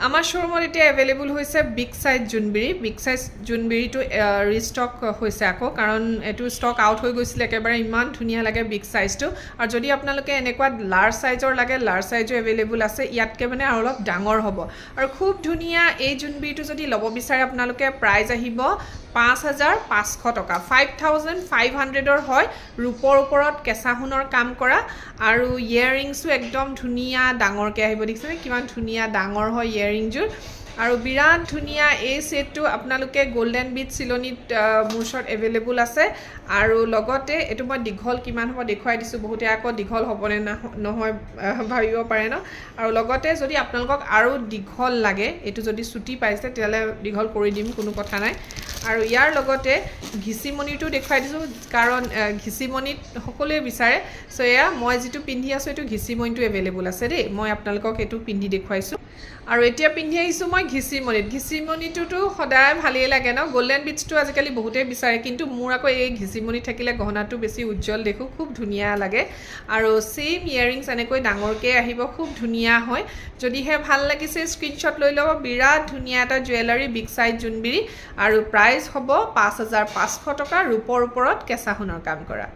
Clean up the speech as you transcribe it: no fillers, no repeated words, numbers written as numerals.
আমাৰ শ্ব'ৰুমত এতিয়া এভেইলেবল হৈছে বিগ চাইজ জোনবিৰিটো ৰিষ্টক হৈছে আকৌ, কাৰণ এইটো ষ্টক আউট হৈ গৈছিলে একেবাৰে। ইমান ধুনীয়া লাগে বিগ চাইজটো। আৰু যদি আপোনালোকে এনেকুৱা লাৰ্জ চাইজৰ লাগে, লাৰ্জ চাইজো এভেইলেবল আছে। ইয়াতকৈ মানে আৰু অলপ ডাঙৰ হ'ব। আৰু খুব ধুনীয়া এই জোনবিৰিটো যদি ল'ব বিচাৰে আপোনালোকে, প্ৰাইচ আহিব ৫,৫০০ টকা। 5,500ৰ হয়। ৰূপৰ ওপৰত কেঁচা সোণৰ কাম কৰা, আৰু ইয়েৰিংছো একদম ধুনীয়া ডাঙৰকৈ আহিব। দেখিছেনে কিমান ধুনীয়া ডাঙৰ হয় ইয়েৰিংযোৰ। আৰু বিৰাট ধুনীয়া এই ছেটটো আপোনালোকে গল্ডেন বিট চিলনীত মোৰ ওচৰত এভেইলেবল আছে। আৰু লগতে এইটো মই দীঘল কিমান হ'ব দেখুৱাই দিছোঁ। বহুতে আকৌ দীঘল হ'বনে নহয় ভাবিব পাৰে ন। আৰু লগতে যদি আপোনালোকক আৰু দীঘল লাগে, এইটো যদি চুটি পাইছে তেতিয়াহ'লে দীঘল কৰি দিম, কোনো কথা নাই। আৰু ইয়াৰ লগতে ঘিচিমণিটো দেখুৱাই দিছোঁ, কাৰণ ঘিচিমণিত সকলোৱে বিচাৰে। চ' এয়া মই যিটো পিন্ধি আছোঁ এইটো ঘিচিমণিটো এভেইলেবল আছে দেই। মই আপোনালোকক এইটো পিন্ধি দেখুৱাইছোঁ। আৰু এতিয়া পিন্ধি আহিছোঁ মই ঘিচিমণিটোতো সদায় ভালেই লাগে ন। গল্ডেন বিটছটো আজিকালি বহুতেই বিচাৰে, কিন্তু মোৰ আকৌ এই ঘিচিমণিত থাকিলে গহনাটো বেছি উজ্জ্বল দেখোঁ, খুব ধুনীয়া লাগে। আৰু ছেইম ইয়েৰিংছ এনেকৈ ডাঙৰকৈ আহিব, খুব ধুনীয়া হয়। যদিহে ভাল লাগিছে স্ক্ৰীনশ্বট লৈ ল'ব। বিৰাট ধুনীয়া এটা জুৱেলাৰী বিগ চাইজ জোনবিৰি, আৰু প্ৰাইচ হ'ব ৫,৫০০ টকা। ৰূপৰ ওপৰত কেঁচা সোণৰ কাম কৰা।